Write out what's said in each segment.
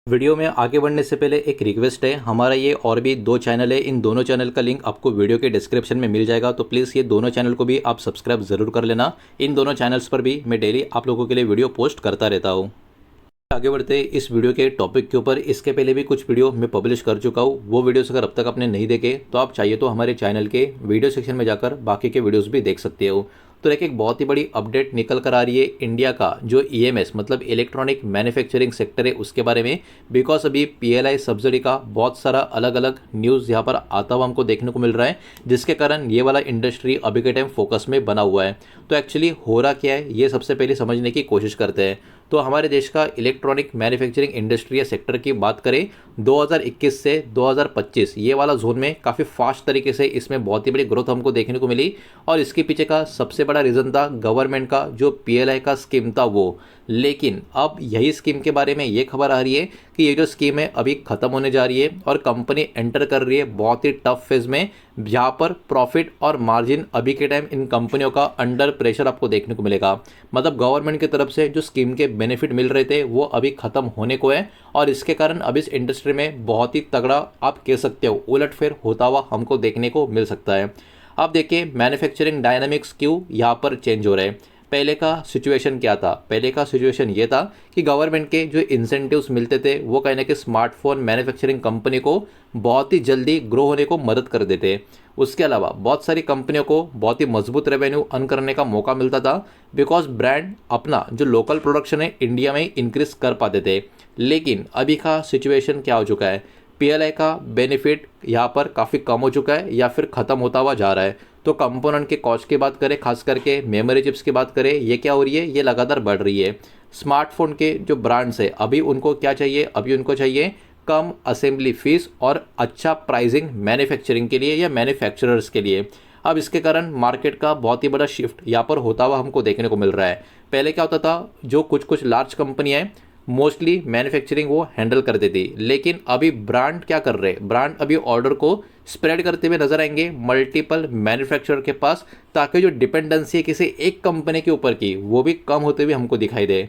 Video में आगे बढ़ने से पहले एक रिक्वेस्ट है। हमारा ये और भी दो चैनल है, इन दोनों चैनल का लिंक आपको वीडियो के डिस्क्रिप्शन में मिल जाएगा, तो प्लीज़ ये दोनों चैनल को भी आप सब्सक्राइब ज़रूर कर लेना। इन दोनों चैनल्स पर भी मैं डेली आप लोगों के लिए वीडियो पोस्ट करता रहता हूँ। आगे बढ़ते हैं इस वीडियो के टॉपिक के ऊपर। इसके पहले भी कुछ वीडियो मैं पब्लिश कर चुका हूँ, वो वीडियोस अगर अब तक आपने नहीं देखे तो आप चाहिए तो हमारे चैनल के वीडियो सेक्शन में जाकर बाकी के वीडियोस भी देख सकते हो। तो एक बहुत ही बड़ी अपडेट निकल कर आ रही है इंडिया का जो ईएमएस मतलब इलेक्ट्रॉनिक मैन्युफैक्चरिंग सेक्टर है उसके बारे में। बिकॉज अभी पीएलआई सब्सिडी का बहुत सारा अलग अलग न्यूज़ यहाँ पर आता हुआ हमको देखने को मिल रहा है, जिसके कारण ये वाला इंडस्ट्री अभी के टाइम फोकस में बना हुआ है। तो एक्चुअली हो रहा क्या है ये सबसे पहले समझने की कोशिश करते हैं। तो हमारे देश का इलेक्ट्रॉनिक मैन्युफैक्चरिंग इंडस्ट्री या सेक्टर की बात करें 2021 से 2025 ये वाला जोन में काफ़ी फास्ट तरीके से इसमें बहुत ही बड़ी ग्रोथ हमको देखने को मिली। और इसके पीछे का सबसे बड़ा रीज़न था गवर्नमेंट का जो पीएलआई का स्कीम था वो। लेकिन अब यही स्कीम के बारे में ये खबर आ रही है कि ये जो स्कीम है अभी ख़त्म होने जा रही है और कंपनी एंटर कर रही है बहुत ही टफ फेज़ में, जहाँ पर प्रॉफिट और मार्जिन अभी के टाइम इन कंपनियों का अंडर प्रेशर आपको देखने को मिलेगा। मतलब गवर्नमेंट की तरफ से जो स्कीम के बेनिफिट मिल रहे थे वो अभी ख़त्म होने को है और इसके कारण अब इस इंडस्ट्री में बहुत ही तगड़ा आप कह सकते हो उलटफेर होता हुआ हमको देखने को मिल सकता है। अब देखिए मैन्युफैक्चरिंग डायनामिक्स क्यों यहाँ पर चेंज हो रहे हैं। पहले का सिचुएशन क्या था? पहले का सिचुएशन ये था कि गवर्नमेंट के जो इंसेंटिव्स मिलते थे वो कहीं ना कहीं स्मार्टफोन मैन्युफैक्चरिंग कंपनी को बहुत ही जल्दी ग्रो होने को मदद कर देते। उसके अलावा बहुत सारी कंपनियों को बहुत ही मजबूत रेवेन्यू अर्न करने का मौका मिलता था, बिकॉज ब्रांड अपना जो लोकल प्रोडक्शन है इंडिया में इंक्रीज कर पाते थे। लेकिन अभी का सिचुएशन क्या हो चुका है? पीएलआई का बेनिफिट यहाँ पर काफ़ी कम हो चुका है या फिर ख़त्म होता हुआ जा रहा है। तो कंपोनेंट के कॉस्ट की बात करें, खास करके मेमोरी चिप्स की बात करें, ये क्या हो रही है? ये लगातार बढ़ रही है। स्मार्टफोन के जो ब्रांड्स है अभी उनको क्या चाहिए? अभी उनको चाहिए कम असेंबली फीस और अच्छा प्राइसिंग मैन्युफैक्चरिंग के लिए या मैन्युफैक्चरर्स के लिए। अब इसके कारण मार्केट का बहुत ही बड़ा शिफ्ट यहाँ पर होता हुआ हमको देखने को मिल रहा है। पहले क्या होता था, जो कुछ कुछ लार्ज कंपनियाँ हैं मोस्टली मैन्युफैक्चरिंग वो हैंडल कर देती, लेकिन अभी ब्रांड क्या कर रहे हैं? ब्रांड अभी ऑर्डर को स्प्रेड करते हुए नजर आएंगे मल्टीपल मैन्युफैक्चरर के पास, ताकि जो डिपेंडेंसी है किसी एक कंपनी के ऊपर की वो भी कम होते हुए हमको दिखाई दे।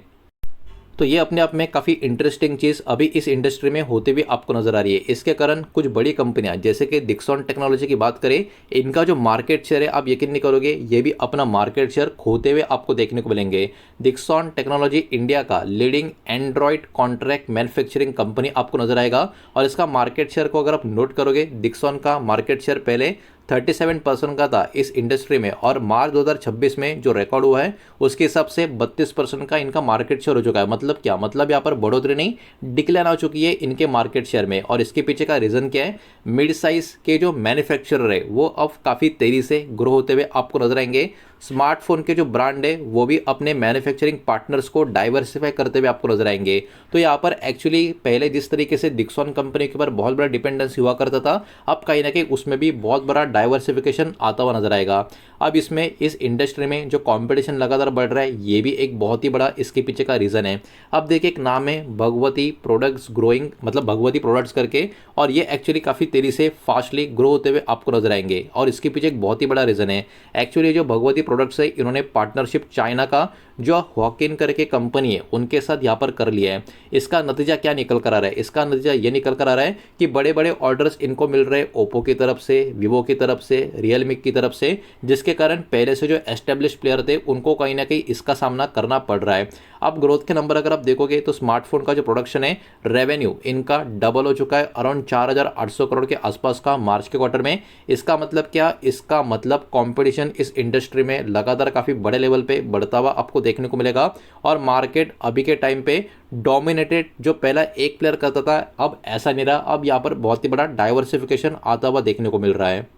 तो ये अपने आप में काफ़ी इंटरेस्टिंग चीज़ अभी इस इंडस्ट्री में होते हुए आपको नज़र आ रही है। इसके कारण कुछ बड़ी कंपनियां जैसे कि डिक्सन टेक्नोलॉजी की बात करें, इनका जो मार्केट शेयर है आप यकीन नहीं करोगे ये भी अपना मार्केट शेयर खोते हुए आपको देखने को मिलेंगे। डिक्सन टेक्नोलॉजी इंडिया का leading Android contract manufacturing company आपको नजर आएगा और इसका मार्केट शेयर को अगर आप नोट करोगे, डिक्सन का मार्केट शेयर पहले 37% का था इस इंडस्ट्री में और मार्च 2026 में जो रिकॉर्ड हुआ है उसके हिसाब से 32% का इनका मार्केट शेयर हो चुका है। मतलब क्या? मतलब यहाँ पर बढ़ोतरी नहीं, डिक्लाइन आ चुकी है इनके मार्केट शेयर में। और इसके पीछे का रीज़न क्या है? मिड साइज के जो मैन्युफैक्चरर है वो अब काफ़ी तेज़ी से ग्रो होते हुए आपको नजर आएंगे। स्मार्टफोन के जो ब्रांड है वो भी अपने मैन्युफैक्चरिंग पार्टनर्स को डाइवर्सिफाई करते हुए आपको नजर आएंगे। तो यहाँ पर एक्चुअली पहले जिस तरीके से डिक्सन कंपनी के ऊपर बहुत बड़ा डिपेंडेंसी हुआ करता था, अब कहीं ना कहीं उसमें भी बहुत बड़ा डाइवर्सिफिकेशन आता हुआ नजर आएगा। अब इसमें इस इंडस्ट्री में जो कंपटीशन लगातार बढ़ रहा है ये भी एक बहुत ही बड़ा इसके पीछे का रीज़न है। अब देखिए एक नाम है भगवती प्रोडक्ट्स ग्रोइंग, मतलब भगवती प्रोडक्ट्स करके, और ये एक्चुअली काफ़ी तेज़ी से फास्टली ग्रो होते हुए आपको नजर आएंगे। और इसके पीछे एक बहुत ही बड़ा रीज़न है। एक्चुअली जो भगवती प्रोडक्ट्स है इन्होंने पार्टनरशिप चाइना का जो हॉकिन करके कंपनी है उनके साथ यहाँ पर कर लिया है। इसका नतीजा क्या निकल कर आ रहा है? इसका नतीजा ये निकल कर आ रहा है कि बड़े बड़े ऑर्डर्स इनको मिल रहे हैं ओप्पो की तरफ से, वीवो की तरफ से, रियलमी की तरफ से, जिसके कारण पहले से जो एस्टेब्लिश प्लेयर थे उनको कहीं ना कहीं इसका सामना करना पड़ रहा है। अब ग्रोथ के नंबर अगर आप देखोगे तो स्मार्टफोन का जो प्रोडक्शन है रेवेन्यू इनका डबल हो चुका है, अराउंड 4,800 करोड़ के आसपास का मार्च के क्वार्टर में। इसका मतलब क्या? इसका मतलब कंपटीशन इस इंडस्ट्री में लगातार काफ़ी बड़े लेवल पे बढ़ता हुआ आपको देखने को मिलेगा और मार्केट अभी के टाइम पे डोमिनेटेड जो पहला एक प्लेयर करता था अब ऐसा नहीं रहा। अब यहाँ पर बहुत ही बड़ा डाइवर्सिफिकेशन आता हुआ देखने को मिल रहा है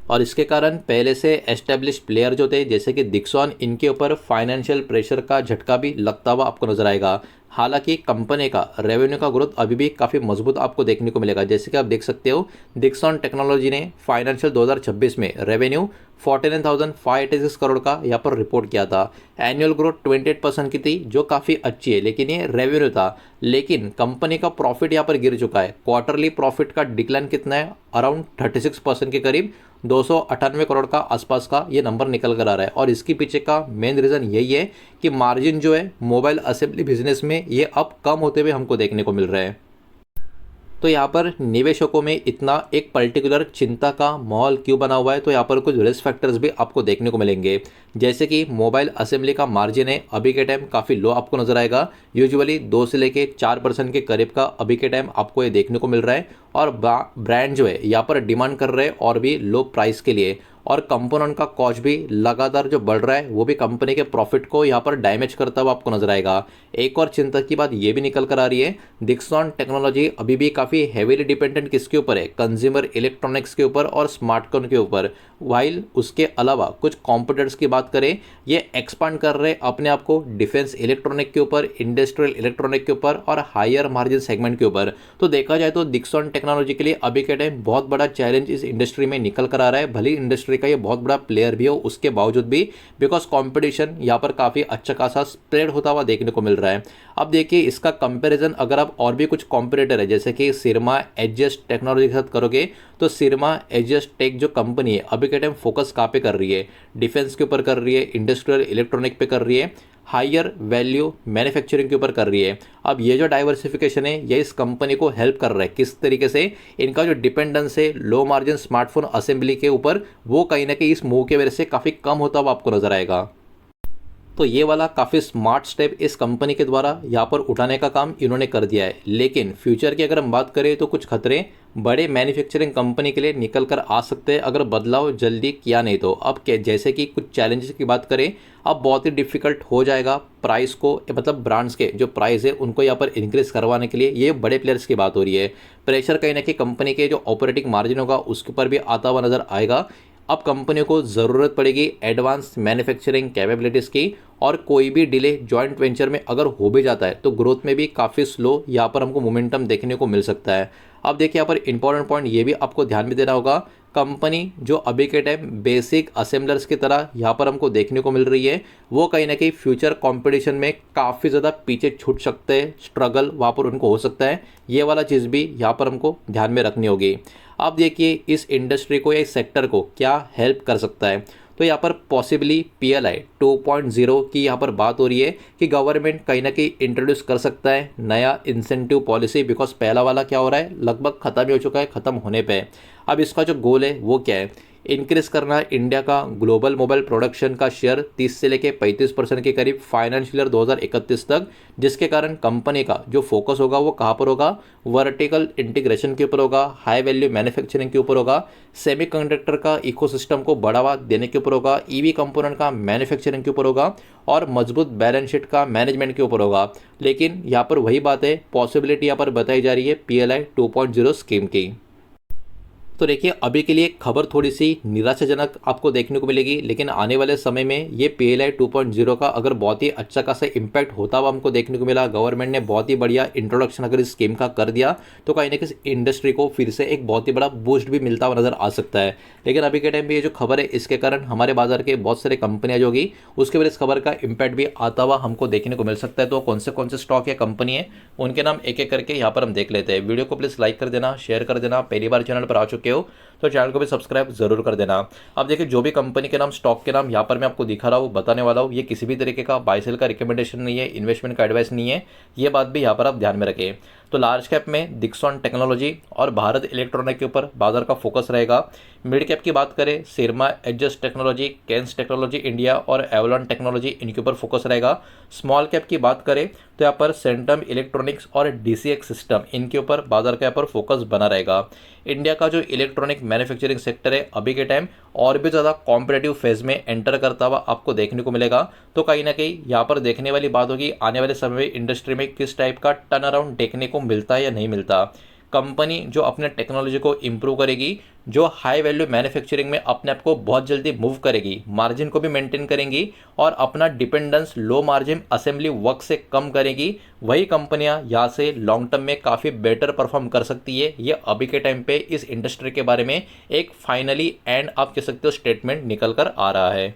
और इसके कारण पहले से एस्टेब्लिश प्लेयर जो थे जैसे कि डिक्सन, इनके ऊपर फाइनेंशियल प्रेशर का झटका भी लगता हुआ आपको नजर आएगा। हालांकि कंपनी का रेवेन्यू का ग्रोथ अभी भी काफ़ी मजबूत आपको देखने को मिलेगा। जैसे कि आप देख सकते हो डिक्सन टेक्नोलॉजी ने फाइनेंशियल 2026 में रेवेन्यू 49,586 करोड़ का यहाँ पर रिपोर्ट किया था। एनुअल ग्रोथ 28% की थी जो काफ़ी अच्छी है, लेकिन ये रेवेन्यू था। लेकिन कंपनी का प्रॉफिट यहाँ पर गिर चुका है। क्वार्टरली प्रॉफिट का डिक्लाइन कितना है? अराउंड 36% के करीब 298 करोड़ का आसपास का ये नंबर निकल कर आ रहा है। और इसके पीछे का मेन रीज़न यही है कि मार्जिन जो है मोबाइल असेंबली बिजनेस में ये अब कम होते हुए हमको देखने को मिल रहा है। तो यहाँ पर निवेशकों में इतना एक पर्टिकुलर चिंता का माहौल क्यों बना हुआ है, तो यहाँ पर कुछ रिस्क फैक्टर्स भी आपको देखने को मिलेंगे। जैसे कि मोबाइल असेंबली का मार्जिन है अभी के टाइम काफ़ी लो आपको नजर आएगा, यूजुअली 2 से लेके 4% के करीब का अभी के टाइम आपको ये देखने को मिल रहा है। और ब्रांड जो है यहाँ पर डिमांड कर रहे हैं और भी लो प्राइस के लिए, और कंपोनेंट का कॉस्ट भी लगातार जो बढ़ रहा है वो भी कंपनी के प्रॉफिट को यहाँ पर डैमेज करता हुआ आपको नजर आएगा। एक और चिंता की बात ये भी निकल कर आ रही है, डिक्सन टेक्नोलॉजी अभी भी काफ़ी हेवीली डिपेंडेंट किसके ऊपर है, कंज्यूमर इलेक्ट्रॉनिक्स के ऊपर और स्मार्टफोन के ऊपर। वाइल उसके अलावा कुछ कॉम्पिटिटर्स की बात करें, ये एक्सपांड कर रहे अपने आप को डिफेंस इलेक्ट्रॉनिक के ऊपर, इंडस्ट्रियल इलेक्ट्रॉनिक के ऊपर और हायर मार्जिन सेगमेंट के ऊपर। तो देखा जाए तो डिक्सन टेक्नोलॉजी के लिए अभी के टाइम बहुत बड़ा चैलेंज इस इंडस्ट्री में निकल कर आ रहा है। भले इंडस्ट्री का ये बहुत बड़ा प्लेयर भी हो उसके बावजूद भी, बिकॉज कंपटीशन यहाँ पर काफ़ी अच्छा खासा स्प्रेड होता हुआ देखने को मिल रहा है। अब देखिए इसका कंपैरिजन अगर आप और भी कुछ कॉम्पिटिटर है जैसे कि सिरमा एडजस्ट टेक्नोलॉजी के साथ करोगे, तो सिरमा एडजस्ट टेक जो कंपनी है अभी के टाइम फोकस कहाँ पे कर रही है, डिफेंस के ऊपर कर रही है, इंडस्ट्रियल इलेक्ट्रॉनिक पे कर रही है, हायर वैल्यू मैन्युफैक्चरिंग के ऊपर कर रही है। अब ये जो डाइवर्सिफिकेशन है ये इस कंपनी को हेल्प कर रहा है किस तरीके से, इनका जो डिपेंडेंस है लो मार्जिन स्मार्टफोन असेंबली के ऊपर वो कहीं ना कहीं इस मूव के वजह से काफ़ी कम होता हुआ आपको नजर आएगा। तो ये वाला काफ़ी स्मार्ट स्टेप इस कंपनी के द्वारा यहाँ पर उठाने का काम इन्होंने कर दिया है। लेकिन फ्यूचर की अगर हम बात करें तो कुछ खतरे बड़े मैन्युफैक्चरिंग कंपनी के लिए निकल कर आ सकते हैं अगर बदलाव जल्दी किया नहीं तो। अब जैसे कि कुछ चैलेंजेस की बात करें, अब बहुत ही डिफिकल्ट हो जाएगा प्राइस को, मतलब ब्रांड्स के जो प्राइस है उनको यहाँ पर इंक्रीज करवाने के लिए। ये बड़े प्लेयर्स की बात हो रही है। प्रेशर कहीं ना कहीं कंपनी के जो ऑपरेटिंग मार्जिन होगा उसके ऊपर भी आता हुआ नजर आएगा। अब कंपनियों को ज़रूरत पड़ेगी एडवांस मैन्युफैक्चरिंग कैपेबिलिटीज़ की, और कोई भी डिले जॉइंट वेंचर में अगर हो भी जाता है तो ग्रोथ में भी काफ़ी स्लो यहाँ पर हमको मोमेंटम देखने को मिल सकता है। अब देखिए यहाँ पर इंपॉर्टेंट पॉइंट ये भी आपको ध्यान में देना होगा, कंपनी जो अभी के टाइम बेसिक असेंबलर्स की तरह यहाँ पर हमको देखने को मिल रही है वो कहीं ना कहीं फ्यूचर कंपटीशन में काफ़ी ज़्यादा पीछे छूट सकते हैं, स्ट्रगल वहाँ पर उनको हो सकता है। ये वाला चीज़ भी यहाँ पर हमको ध्यान में रखनी होगी। अब देखिए इस इंडस्ट्री को या इस सेक्टर को क्या हेल्प कर सकता है, तो यहाँ पर पॉसिबली PLI 2.0 की यहाँ पर बात हो रही है कि गवर्नमेंट कहीं ना कहीं इंट्रोड्यूस कर सकता है नया इंसेंटिव पॉलिसी, बिकॉज पहला वाला क्या हो रहा है लगभग ख़त्म ही हो चुका है, ख़त्म होने पे। अब इसका जो गोल है वो क्या है, इंक्रीज करना इंडिया का ग्लोबल मोबाइल प्रोडक्शन का शेयर 30 से लेके 35% के करीब फाइनेंशियल ईयर 2031 तक, जिसके कारण कंपनी का जो फोकस होगा वो कहाँ पर होगा, वर्टिकल इंटीग्रेशन के ऊपर होगा, हाई वैल्यू मैन्युफैक्चरिंग के ऊपर होगा, सेमीकंडक्टर का इकोसिस्टम को बढ़ावा देने के ऊपर होगा, EV कंपोनेंट का मैन्युफैक्चरिंग के ऊपर होगा और मजबूत बैलेंस शीट का मैनेजमेंट के ऊपर होगा। लेकिन यहाँ पर वही बात है, पॉसिबिलिटी यहाँ पर बताई जा रही है PLI 2.0 स्कीम की। तो देखिए अभी के लिए खबर थोड़ी सी निराशाजनक आपको देखने को मिलेगी, लेकिन आने वाले समय में ये PLI 2.0 का अगर बहुत ही अच्छा खासा इम्पैक्ट होता हुआ हमको देखने को मिला, गवर्नमेंट ने बहुत ही बढ़िया इंट्रोडक्शन अगर इस स्कीम का कर दिया तो कहीं ना कहीं इंडस्ट्री को फिर से एक बहुत ही बड़ा बूस्ट भी मिलता हुआ नजर आ सकता है। लेकिन अभी के टाइम पे ये जो खबर है इसके कारण हमारे बाजार के बहुत सारे कंपनियां जो होगी उसके वजह इस खबर का इम्पैक्ट भी आता हुआ हमको देखने को मिल सकता है। तो कौन से स्टॉक या कंपनी है उनके नाम एक एक करके यहाँ पर हम देख लेते हैं। वीडियो को प्लीज़ लाइक कर देना, शेयर कर देना, पहली बार चैनल पर आ चुके हो तो चैनल को भी सब्सक्राइब जरूर कर देना। अब देखिए जो भी कंपनी के नाम, स्टॉक के नाम यहाँ पर मैं आपको दिखा रहा हूँ, बताने वाला हूँ, ये किसी भी तरीके का बाय सेल का रिकमेंडेशन नहीं है, इन्वेस्टमेंट का एडवाइस नहीं है, ये बात भी यहाँ पर आप ध्यान में रखें। तो लार्ज कैप में डिक्सन टेक्नोलॉजी और भारत इलेक्ट्रॉनिक के ऊपर बाजार का फोकस रहेगा। मिड कैप की बात करें, सिरमा एडजस्ट टेक्नोलॉजी, कैंस टेक्नोलॉजी इंडिया और एवलॉन टेक्नोलॉजी, इनके ऊपर फोकस रहेगा। स्मॉल कैप की बात करें तो यहाँ पर सेंटम इलेक्ट्रॉनिक्स और DCX सिस्टम, इनके ऊपर बाजार का यहाँ पर फोकस बना रहेगा। इंडिया का जो इलेक्ट्रॉनिक मैन्युफैक्चरिंग सेक्टर है अभी के टाइम और भी ज़्यादा कॉम्पिटेटिव फेज में एंटर करता हुआ आपको देखने को मिलेगा। तो कहीं ना कहीं यहाँ पर देखने वाली बात होगी आने वाले समय में इंडस्ट्री में किस टाइप का टर्न अराउंड देखने को मिलता है या नहीं मिलता। कंपनी जो अपने टेक्नोलॉजी को इम्प्रूव करेगी, जो हाई वैल्यू मैन्युफैक्चरिंग में अपने आप को बहुत जल्दी मूव करेगी, मार्जिन को भी मेंटेन करेंगी और अपना dependence low margin assembly work से कम करेगी, वही कंपनियां यहाँ से लॉन्ग टर्म में काफ़ी बेटर परफॉर्म कर सकती है। ये अभी के टाइम पे इस इंडस्ट्री के बारे में एक फाइनली एंड आप कह सकते हो स्टेटमेंट निकल कर आ रहा है।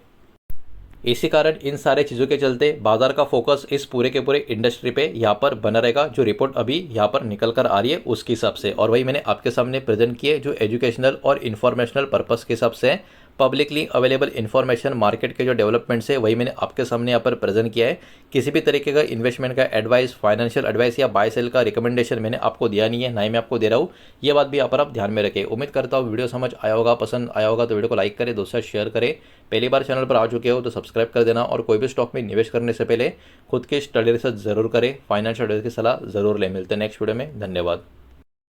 इसी कारण इन सारे चीज़ों के चलते बाजार का फोकस इस पूरे के पूरे इंडस्ट्री पे यहाँ पर बना रहेगा। जो रिपोर्ट अभी यहाँ पर निकल कर आ रही है उसके हिसाब से, और वही मैंने आपके सामने प्रेजेंट किए जो एजुकेशनल और इन्फॉर्मेशनल पर्पस के हिसाब से पब्लिकली अवेलेबल इन्फॉर्मेशन मार्केट के जो डेवलपमेंट्स है वही मैंने आपके सामने यहाँ पर प्रेजेंट किया है। किसी भी तरीके का इन्वेस्टमेंट का एडवाइस, फाइनेंशियल एडवाइस या बाय सेल का रिकमेंडेशन मैंने आपको दिया नहीं है, ना ही मैं आपको दे रहा हूँ। ये बात भी यहाँ पर आप ध्यान में रखें। उम्मीद करता हूँ वीडियो समझ आया होगा, पसंद आया होगा तो वीडियो को लाइक करें, दोस्तों शेयर करें। पहली बार चैनल पर आ चुके हो तो सब्सक्राइब कर देना, और कोई भी स्टॉक में निवेश करने से पहले खुद के स्टडी रिसर्च जरूर करें, फाइनेंशियल एडवाइस की सलाह जरूर लें। मिलते हैं नेक्स्ट वीडियो में, धन्यवाद।